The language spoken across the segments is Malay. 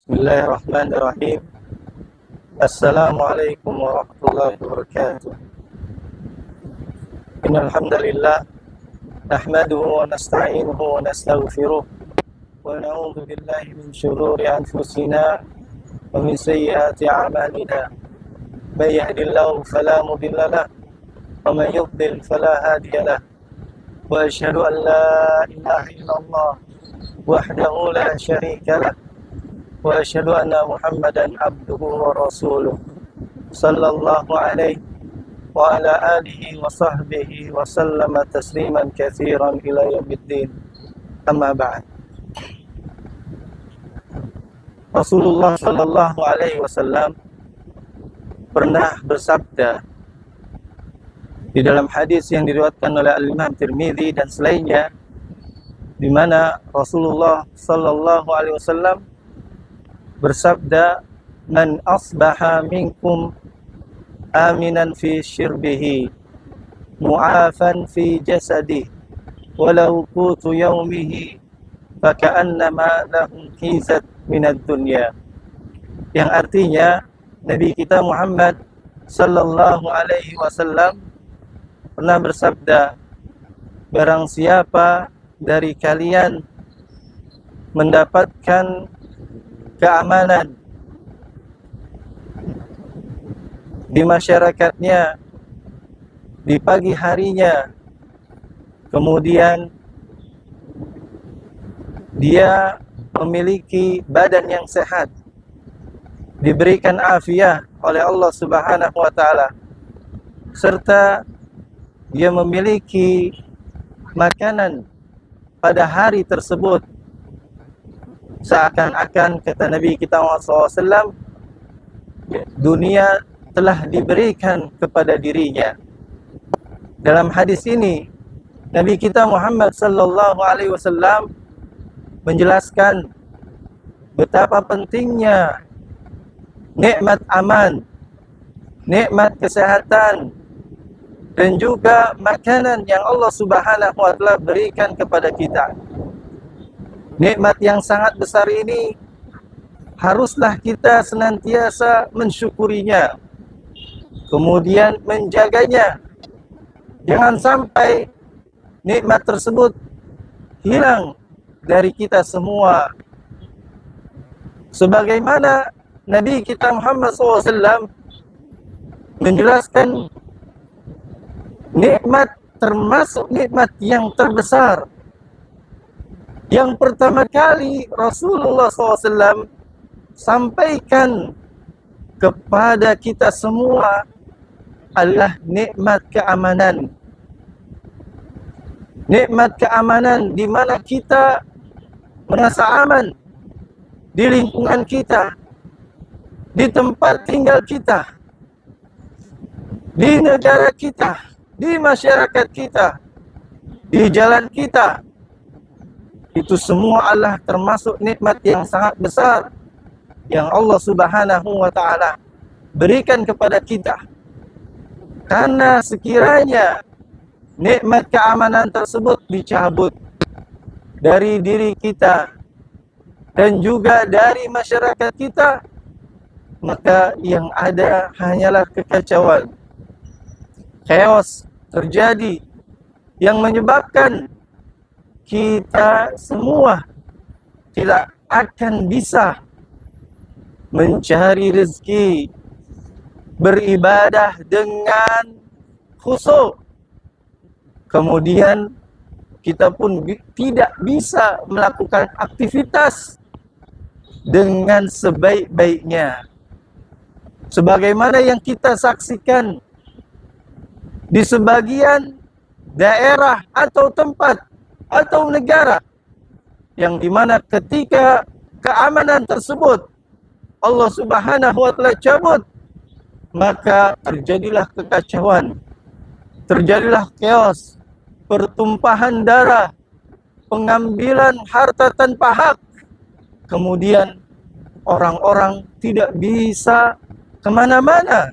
Bismillahirrahmanirrahim. Assalamualaikum warahmatullahi wabarakatuh. Innal hamdalillah nahmaduhu wa nasta'inuhu wa nastaghfiruh wa na'udzu billahi min shururi anfusina wa min sayyiati a'malina. May yahdihillahu fala mudilla lahu wa man yudlil fala hadiya lahu. Wa asyhadu an la ilaha illallah wahdahu la syarika lahu wa asyhadu anna Muhammadan abduhu wa rasuluh sallallahu alaihi wa ala alihi wa sahbihi wa sallama tasliman katsiran ila yaumiddin. Amma ba'd. Rasulullah sallallahu alaihi wasallam pernah bersabda di dalam hadis yang diriwayatkan oleh Al-Imam Tirmidzi dan selainnya, di mana Rasulullah sallallahu alaihi wasallam bersabda, "Man asbaha minkum aminan fi syirbihi, mu'afan fi jasadihi, walau qutu yaumihi, faka'annama lahu kizat minad dunya." Yang artinya, Nabi kita Muhammad sallallahu alaihi wasallam pernah bersabda, barang siapa dari kalian mendapatkan keamanan di masyarakatnya di pagi harinya, kemudian dia memiliki badan yang sehat, diberikan afiah oleh Allah Subhanahu wa taala, serta dia memiliki makanan pada hari tersebut, seakan-akan kata Nabi kita Muhammad SAW, dunia telah diberikan kepada dirinya. Dalam hadis ini, Nabi kita Muhammad sallallahu alaihi wasallam menjelaskan betapa pentingnya nikmat aman, nikmat kesehatan, dan juga makanan yang Allah Subhanahu wa taala berikan kepada kita. Nikmat yang sangat besar ini haruslah kita senantiasa mensyukurinya, kemudian menjaganya. Jangan sampai nikmat tersebut hilang dari kita semua. Sebagaimana Nabi kita Muhammad SAW menjelaskan, nikmat termasuk nikmat yang terbesar. Yang pertama kali Rasulullah SAW sampaikan kepada kita semua adalah nikmat keamanan. Nikmat keamanan di mana kita merasa aman di lingkungan kita, di tempat tinggal kita, di negara kita, di masyarakat kita, di jalan kita. Itu semua adalah termasuk nikmat yang sangat besar yang Allah Subhanahu wa taala berikan kepada kita. Karena sekiranya nikmat keamanan tersebut dicabut dari diri kita dan juga dari masyarakat kita, maka yang ada hanyalah kekacauan, chaos terjadi yang menyebabkan kita semua tidak akan bisa mencari rezeki, beribadah dengan khusyuk. Kemudian kita pun tidak bisa melakukan aktivitas dengan sebaik-baiknya. Sebagaimana yang kita saksikan di sebagian daerah atau tempat atau negara, yang dimana ketika keamanan tersebut Allah Subhanahu wa taala cabut, maka terjadilah kekacauan, terjadilah chaos, pertumpahan darah, pengambilan harta tanpa hak. Kemudian orang-orang tidak bisa kemana-mana,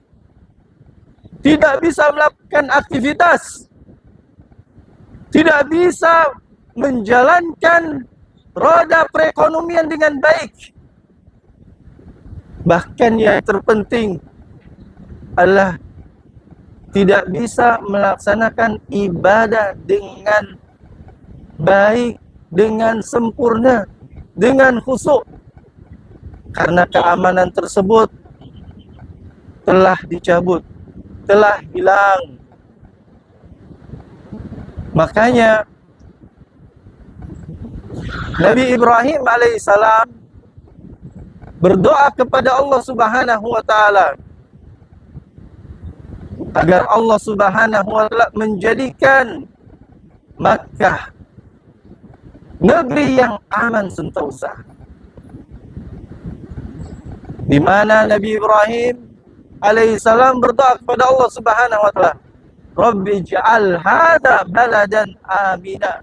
tidak bisa melakukan aktivitas, tidak bisa menjalankan roda perekonomian dengan baik. Bahkan yang terpenting adalah tidak bisa melaksanakan ibadah dengan baik, dengan sempurna, dengan khusyuk, karena keamanan tersebut telah dicabut, telah hilang. Makanya Nabi Ibrahim alaihissalam berdoa kepada Allah Subhanahu wa taala agar Allah Subhanahu wa taala menjadikan Makkah negeri yang aman sentosa, di mana Nabi Ibrahim alaihissalam berdoa kepada Allah Subhanahu wa taala, Rabbi ij'al hadha baladan amina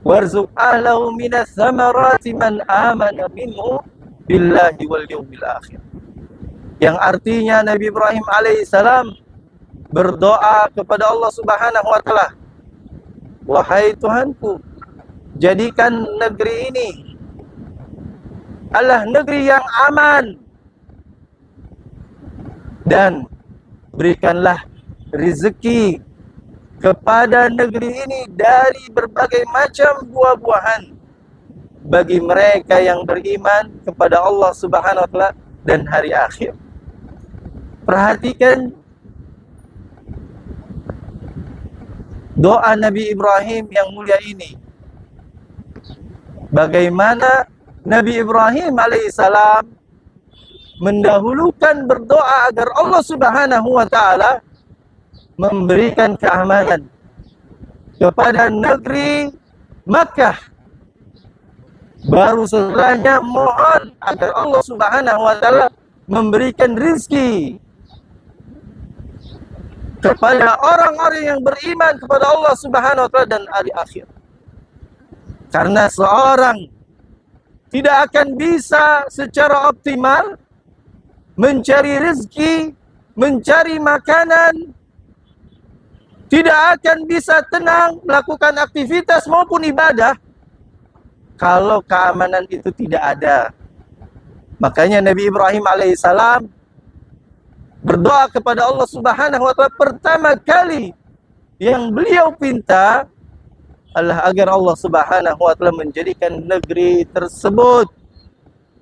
warzuq ahlahu minas samarati man amana minhu billahi wal yawmil akhir. Yang artinya Nabi Ibrahim alaihissalam berdoa kepada Allah Subhanahu wa taala, wahai Tuhanku, jadikan negeri ini adalah negeri yang aman, dan berikanlah rezeki kepada negeri ini dari berbagai macam buah-buahan bagi mereka yang beriman kepada Allah Subhanahu wa taala dan hari akhir. Perhatikan doa Nabi Ibrahim yang mulia ini. Bagaimana Nabi Ibrahim alaihissalam mendahulukan berdoa agar Allah Subhanahu wa taala memberikan keamanan kepada negeri Makkah. Baru setelahnya mohon agar Allah Subhanahu wa taala memberikan rizki kepada orang-orang yang beriman kepada Allah Subhanahu wa taala dan hari akhir. Karena seorang tidak akan bisa secara optimal mencari rezeki, mencari makanan, tidak akan bisa tenang melakukan aktivitas maupun ibadah kalau keamanan itu tidak ada. Makanya Nabi Ibrahim alaihissalam berdoa kepada Allah Subhanahu wa taala pertama kali yang beliau pinta adalah agar Allah Subhanahu wa taala menjadikan negeri tersebut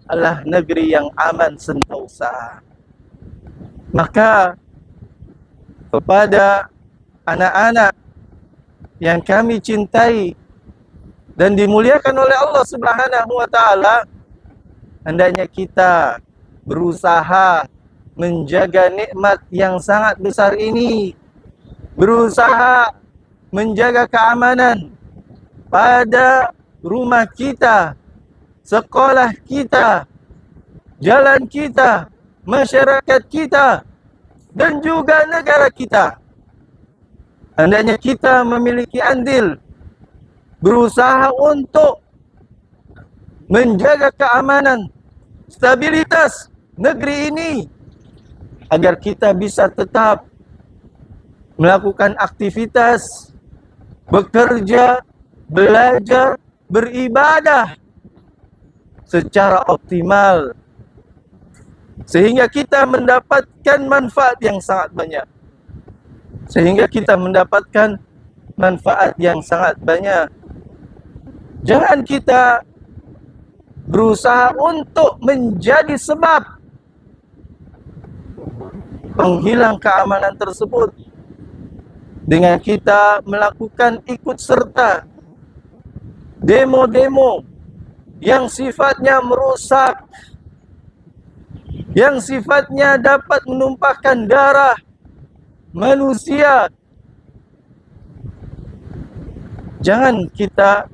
adalah negeri yang aman sentosa. Maka kepada anak-anak yang kami cintai dan dimuliakan oleh Allah Subhanahu wa taala, hendaknya kita berusaha menjaga nikmat yang sangat besar ini, berusaha menjaga keamanan pada rumah kita, sekolah kita, jalan kita, masyarakat kita, dan juga negara kita. Hendaknya kita memiliki andil, berusaha untuk menjaga keamanan, stabilitas negeri ini, agar kita bisa tetap melakukan aktivitas, bekerja, belajar, beribadah secara optimal, sehingga kita mendapatkan manfaat yang sangat banyak. Jangan kita berusaha untuk menjadi sebab penghilang keamanan tersebut dengan kita melakukan ikut serta demo-demo yang sifatnya merusak, yang sifatnya dapat menumpahkan darah manusia. Jangan kita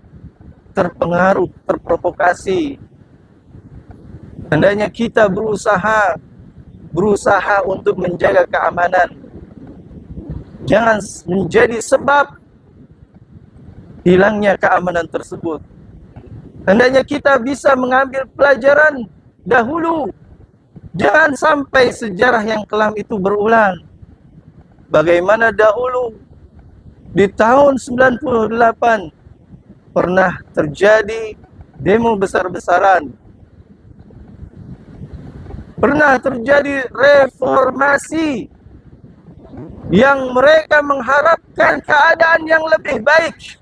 terpengaruh, terprovokasi. Hendaknya kita berusaha untuk menjaga keamanan. Jangan menjadi sebab hilangnya keamanan tersebut. Hendaknya kita bisa mengambil pelajaran dahulu. Jangan sampai sejarah yang kelam itu berulang. Bagaimana dahulu di tahun 98 pernah terjadi demo besar-besaran. Pernah pernah terjadi reformasi yang mereka mengharapkan keadaan yang lebih baik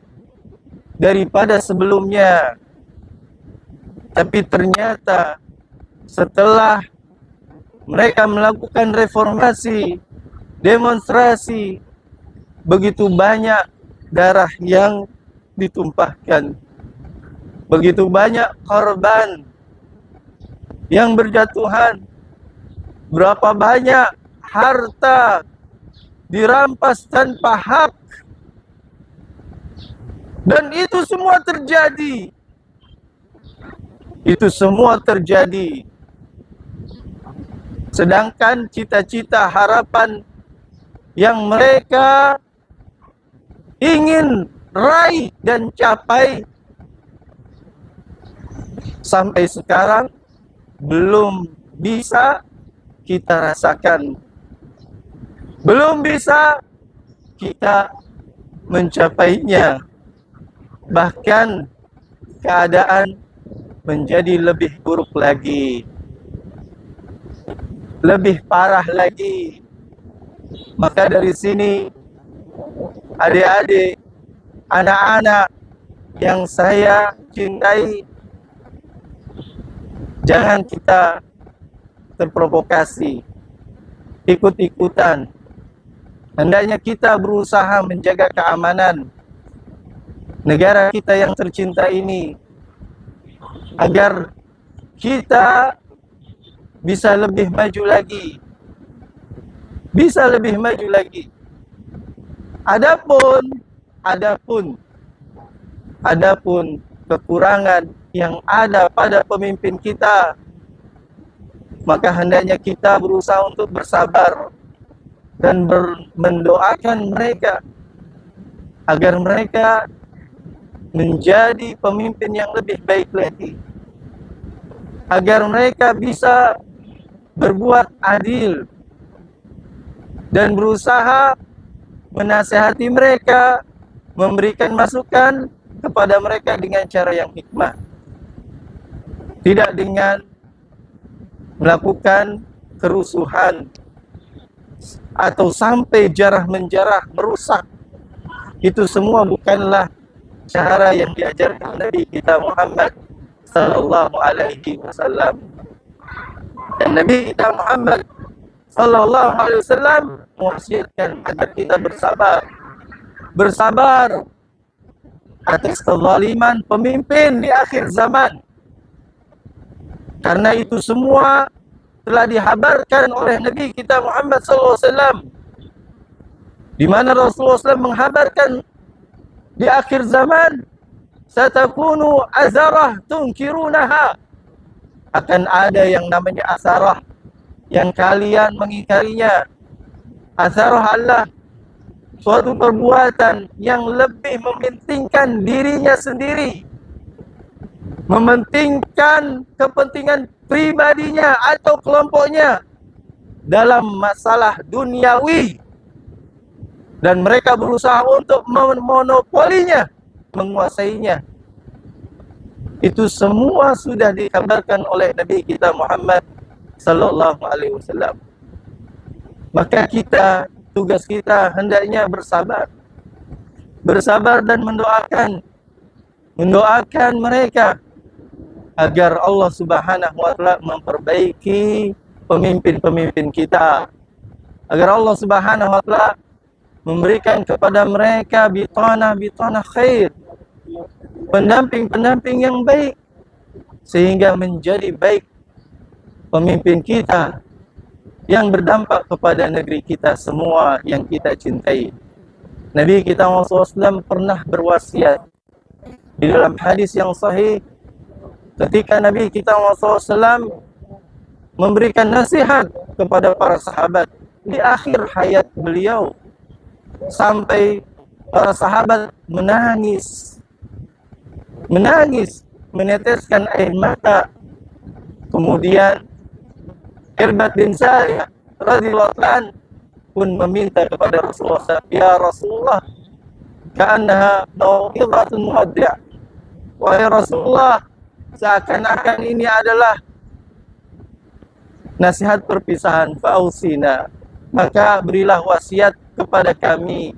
daripada sebelumnya. Tapi ternyata setelah mereka melakukan reformasi, demonstrasi, begitu banyak darah yang ditumpahkan, begitu banyak korban yang berjatuhan, berapa banyak harta dirampas tanpa hak. Dan itu semua terjadi. Itu semua terjadi. Sedangkan cita-cita harapan yang mereka ingin raih dan capai sampai sekarang belum bisa kita rasakan. Belum bisa kita mencapainya. Bahkan keadaan menjadi lebih buruk lagi, lebih parah lagi. Maka dari sini, adik-adik, anak-anak yang saya cintai, jangan kita terprovokasi, ikut-ikutan. Hendaknya kita berusaha menjaga keamanan negara kita yang tercinta ini, agar kita bisa lebih maju lagi. Bisa lebih maju lagi. Adapun kekurangan yang ada pada pemimpin kita, maka hendaknya kita berusaha untuk bersabar dan mendoakan mereka agar mereka menjadi pemimpin yang lebih baik lagi, agar mereka bisa berbuat adil dan berusaha menasihati mereka, memberikan masukan kepada mereka dengan cara yang hikmah, tidak dengan melakukan kerusuhan atau sampai jarah-menjarah merusak. Itu semua bukanlah cara yang diajarkan Nabi kita Muhammad sallallahu alaihi wasallam. Dan Nabi kita Muhammad sallallahu alaihi wasallam mewasiatkan agar kita bersabar atas kezaliman pemimpin di akhir zaman. Karena itu semua telah dihabarkan oleh Nabi kita Muhammad sallallahu alaihi wasallam, di mana Rasulullah SAW menghabarkan di akhir zaman, satakunu azarah tunkirunaha, akan ada yang namanya asarah yang kalian mengingkarinya. Asarah adalah suatu perbuatan yang lebih mementingkan dirinya sendiri, mementingkan kepentingan pribadinya atau kelompoknya dalam masalah duniawi, dan mereka berusaha untuk memonopolinya, menguasainya. Itu semua sudah dikabarkan oleh Nabi kita Muhammad sallallahu alaihi wasallam. Maka kita, tugas kita hendaknya bersabar dan mendoakan mereka agar Allah Subhanahu wa taala memperbaiki pemimpin-pemimpin kita, agar Allah Subhanahu wa taala memberikan kepada mereka bitanah khair, pendamping yang baik, sehingga menjadi baik pemimpin kita yang berdampak kepada negeri kita semua yang kita cintai. Nabi kita Muhammad SAW pernah berwasiat di dalam hadis yang sahih, ketika Nabi kita Muhammad SAW memberikan nasihat kepada para sahabat di akhir hayat beliau, sampai para sahabat menangis, meneteskan air mata. Kemudian Irbad bin Sariyah radhiyallahu anhu pun meminta kepada Rasulullah SAW, ya Rasulullah, ka'annaha mau'izatun muwaddi'. Wahai Rasulullah, seakan-akan ini adalah nasihat perpisahan, fausina, maka berilah wasiat kepada kami.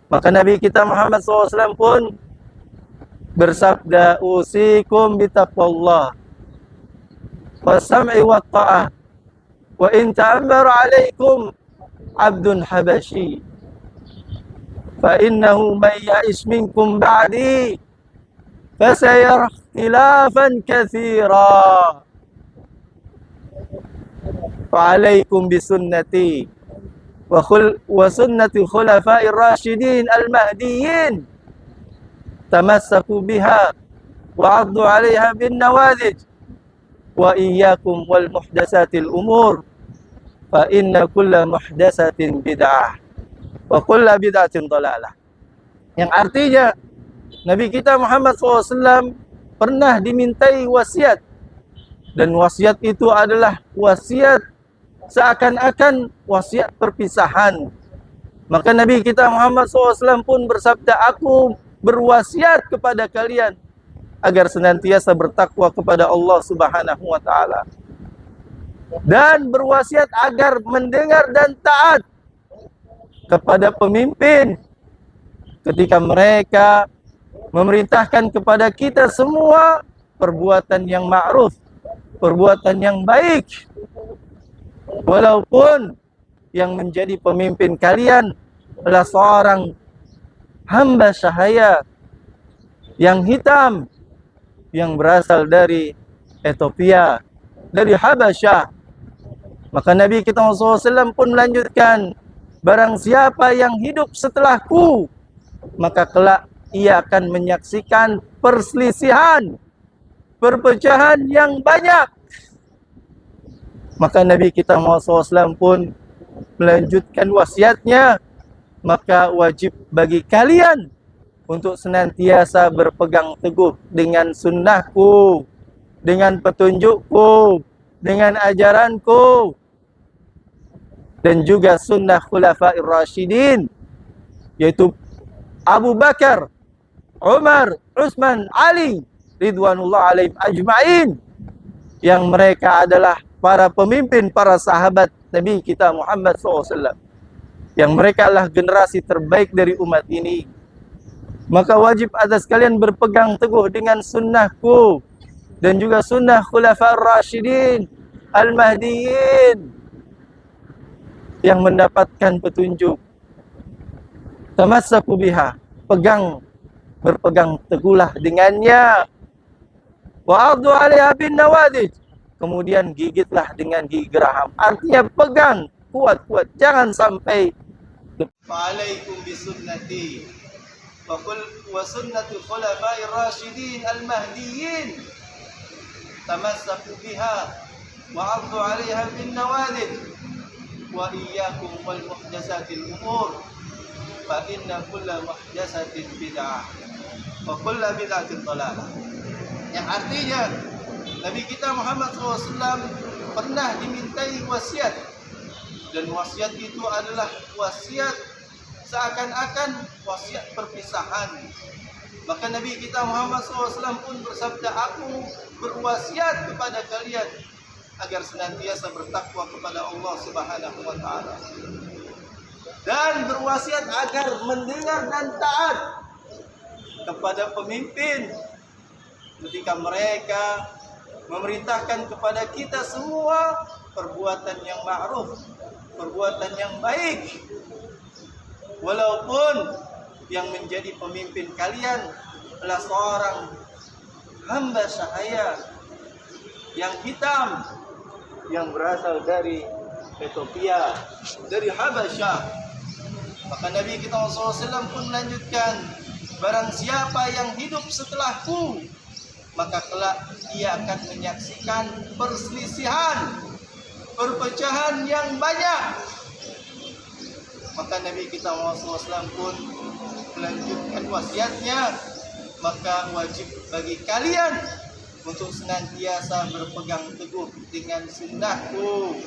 Maka Nabi kita Muhammad SAW pun bersabda, usikum bitaqwallah wa sam'i wa ta'ah wa in ta'ammara alaikum abdun habashi fa innahu man ya'ish minkum ba'di fasayara ikhtilafan katsira fa alaikum bisunnati wa sunnati khulafa'ir rasyidin al-mahdiyyin tamassaku biha wa 'addu 'alaiha bin nawadij wa iyyakum wal muhdatsatil umur fa inna kulla muhdatsatin bid'ah wa kulla bid'atin dhalalah. Yang artinya Nabi kita Muhammad SAW pernah dimintai wasiat, dan wasiat itu adalah wasiat seakan-akan wasiat perpisahan. Maka Nabi kita Muhammad SAW pun bersabda, aku berwasiat kepada kalian agar senantiasa bertakwa kepada Allah Subhanahu wa taala, dan berwasiat agar mendengar dan taat kepada pemimpin ketika mereka memerintahkan kepada kita semua perbuatan yang ma'ruf, perbuatan yang baik, walaupun yang menjadi pemimpin kalian adalah seorang hamba sahaya yang hitam yang berasal dari Ethiopia, dari Habasyah. Maka Nabi kita SAW pun melanjutkan, barang siapa yang hidup setelahku, maka kelak ia akan menyaksikan perselisihan, perpecahan yang banyak. Maka Nabi kita SAW pun melanjutkan wasiatnya, maka wajib bagi kalian untuk senantiasa berpegang teguh dengan sunnahku, dengan petunjukku, dengan ajaranku, dan juga sunnah khulafa'ir rasyidin, yaitu Abu Bakar, Umar, Utsman, Ali, ridwanullah alaihim ajma'in, yang mereka adalah para pemimpin, para sahabat Nabi kita Muhammad SAW, yang mereka adalah generasi terbaik dari umat ini. Maka wajib atas kalian berpegang teguh dengan sunnahku dan juga sunnah khulafa'ir rasyidin al-mahdiyyin yang mendapatkan petunjuk. Tamassaku biha, berpegang teguhlah dengannya. Wa 'addu 'alaiha bin nawadij, kemudian gigitlah dengan gigi geraham. Artinya pegang kuat-kuat, jangan sampai. Fa'alaikum bisunnati wa sunnatul khulafa'ir rasyidin al-mahdiyyin tamassaku biha wa 'addu 'alaiha bin nawadij wa iyyakum wal muhdatsatil umur fa inna kulla muhdatsatin bid'ah wa kulla bid'atin dhalalah. Yang artinya Nabi kita Muhammad SAW pernah dimintai wasiat, dan wasiat itu adalah wasiat seakan-akan wasiat perpisahan. Maka Nabi kita Muhammad SAW pun bersabda, aku berwasiat kepada kalian agar senantiasa bertakwa kepada Allah Subhanahu wa taala, dan berwasiat agar mendengar dan taat kepada pemimpin ketika mereka memerintahkan kepada kita semua perbuatan yang ma'ruf, perbuatan yang baik, walaupun yang menjadi pemimpin kalian adalah seorang hamba sahaya yang hitam yang berasal dari Ethiopia, dari Habasyah. Maka Nabi kita SAW pun melanjutkan, barang siapa yang hidup setelahku, maka kelak ia akan menyaksikan perselisihan, perpecahan yang banyak. Maka Nabi kita Muhammad SAW pun melanjutkan wasiatnya, maka wajib bagi kalian untuk senantiasa berpegang teguh dengan sunnahku,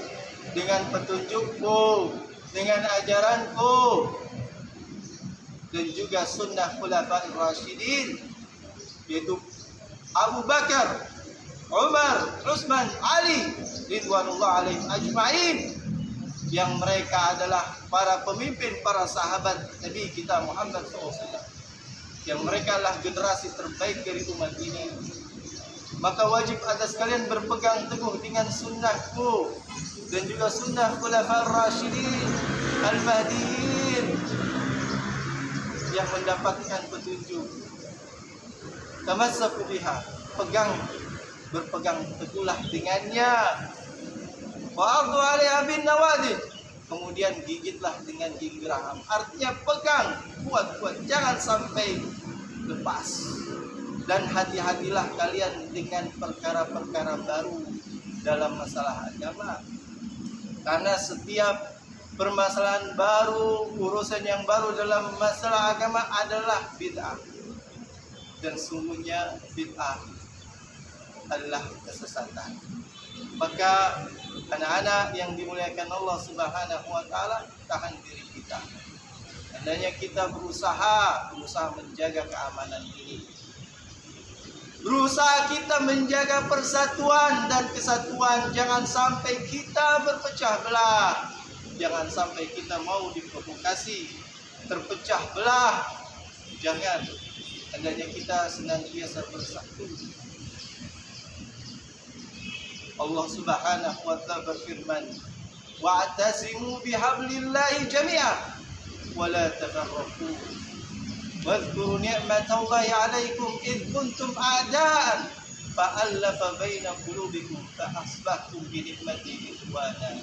dengan petunjukku, dengan ajaranku, dan juga sunnah khulafa'ir rasyidin, yaitu Abu Bakar, Umar, Utsman, Ali ridwanullah alaihim ajma'in, yang mereka adalah para pemimpin, para sahabat Nabi kita Muhammad SAW, yang mereka adalah generasi terbaik dari umat ini. Maka wajib atas kalian berpegang teguh dengan sunnahku dan juga sunnah khulafaur rasyidin al-mahdiin yang mendapatkan petunjuk. Tamassaku biha, berpegang teguhlah dengannya. Wa'adhu 'alaiha bin nawadid, kemudian gigitlah dengan gigi geraham. Artinya pegang kuat-kuat, jangan sampai lepas. Dan hati-hatilah kalian dengan perkara-perkara baru dalam masalah agama. Karena setiap permasalahan baru, urusan yang baru dalam masalah agama adalah bid'ah. Dan sungguhnya bid'ah adalah kesesatan. Maka anak-anak yang dimuliakan Allah Subhanahu wa taala, tahan diri kita. Hendaknya kita berusaha menjaga keamanan ini. Berusaha kita menjaga persatuan dan kesatuan. Jangan sampai kita berpecah belah. Jangan sampai kita mau diprovokasi, terpecah belah. Jangan. Hendaknya kita senantiasa bersatu. Allah Subhanahu wa taala berfirman, "Wa'tasimu bihablillahi jami'a wa la tafarraqu. Wadhkuru ni'matallahi 'alaikum id kuntum a'da'an fa'alafa baina qulubikum fa asbahtum bi ni'matihi ikhwana."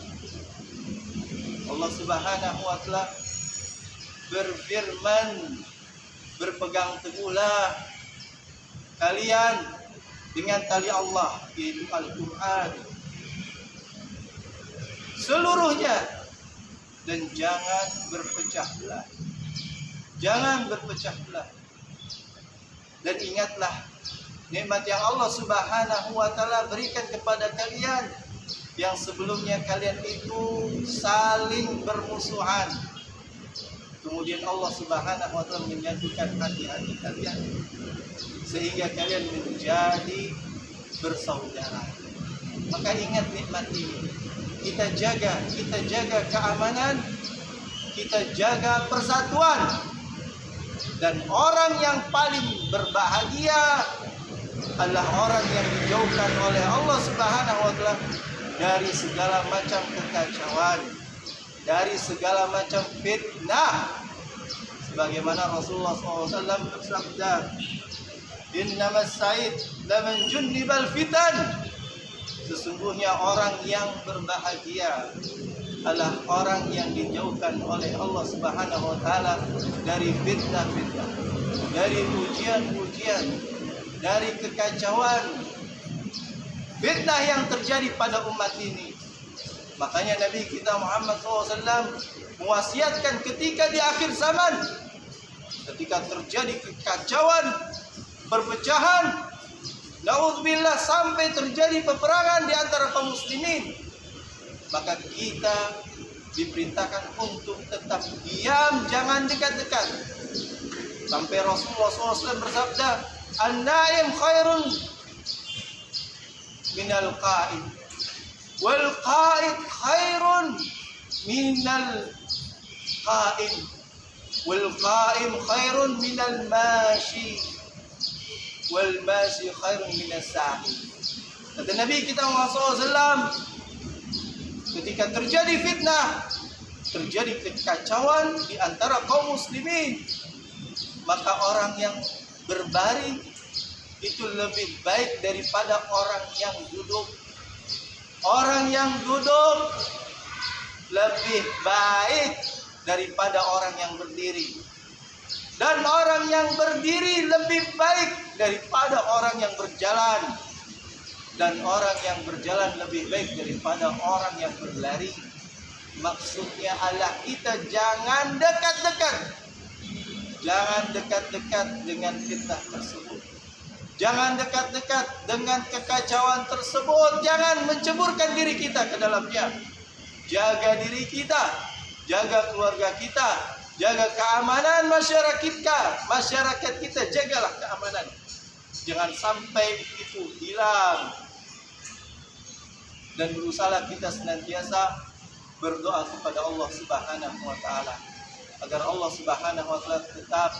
Allah Subhanahu wa taala berfirman, berpegang teguhlah kalian dengan tali Allah, yaitu Al-Quran seluruhnya, dan jangan berpecah belah. Jangan berpecah belah. Dan ingatlah nikmat yang Allah Subhanahu wa taala berikan kepada kalian, yang sebelumnya kalian itu saling bermusuhan. Kemudian Allah Subhanahu wa taala menyatukan hati-hati kalian sehingga kalian menjadi bersaudara. Maka ingat nikmat ini. Kita jaga keamanan, kita jaga persatuan. Dan orang yang paling berbahagia adalah orang yang dijauhkan oleh Allah Subhanahu wa taala dari segala macam kekacauan, dari segala macam fitnah. Sebagaimana Rasulullah SAW bersabda, "Innamas sa'id laman junnibal fitan." Sesungguhnya orang yang berbahagia adalah orang yang dijauhkan oleh Allah Subhanahu wa taala dari fitnah-fitnah, dari ujian-ujian, dari kekacauan, fitnah yang terjadi pada umat ini. Makanya Nabi kita Muhammad SAW mewasiatkan ketika di akhir zaman, ketika terjadi kekacauan, perpecahan, naudzubillah, sampai terjadi peperangan di antara kaum muslimin, maka kita diperintahkan untuk tetap diam, jangan dekat-dekat. Sampai Rasulullah SAW bersabda, "An-naim khairun minal qa'id, wal qa'id khairun minal qa'im, wal qa'im khairun minal mashi, wal mashi khairun minas sa'i." Kata Nabi kita Muhammad SAW, ketika terjadi fitnah, terjadi kekacauan di antara kaum muslimin, maka orang yang berbaring itu lebih baik daripada orang yang duduk. Orang yang duduk lebih baik daripada orang yang berdiri. Dan orang yang berdiri lebih baik daripada orang yang berjalan. Dan orang yang berjalan lebih baik daripada orang yang berlari. Maksudnya adalah kita jangan dekat-dekat. Jangan dekat-dekat dengan fitnah tersebut. Jangan dekat-dekat dengan kekacauan tersebut. Jangan menceburkan diri kita ke dalamnya. Jaga diri kita, jaga keluarga kita, jaga keamanan masyarakat kita, jagalah keamanan. Jangan sampai itu hilang. dan berusaha kita senantiasa berdoa kepada Allah Subhanahu wa taala agar Allah Subhanahu wa taala tetap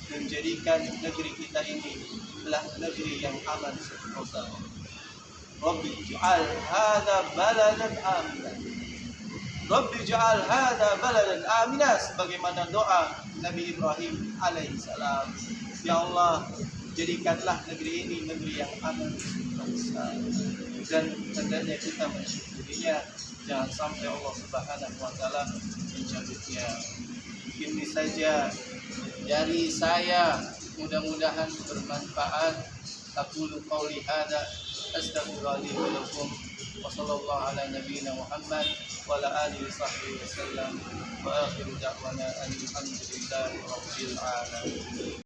menjadikan negeri kita ini adalah negeri yang aman sentosa. Rabbi ij'al hadza baladan amina. Rabbi ij'al hadza baladan amina, sebagaimana doa Nabi Ibrahim alaihissalam. Ya Allah, jadikanlah negeri ini negeri yang aman sentosa. Dan hendaknya kita mensyukurinya, jangan sampai Allah Subhanahu wa taala mencabutnya. Ini saja dari saya, mudah-mudahan bermanfaat. Aqulu qouli hadza astaghfirullahi wa lakum wa sallallahu ala nabiyyina Muhammad wa ala alihi sahbihi wasallam wa akhiru da'wana alhamdulillahi rabbil alamin.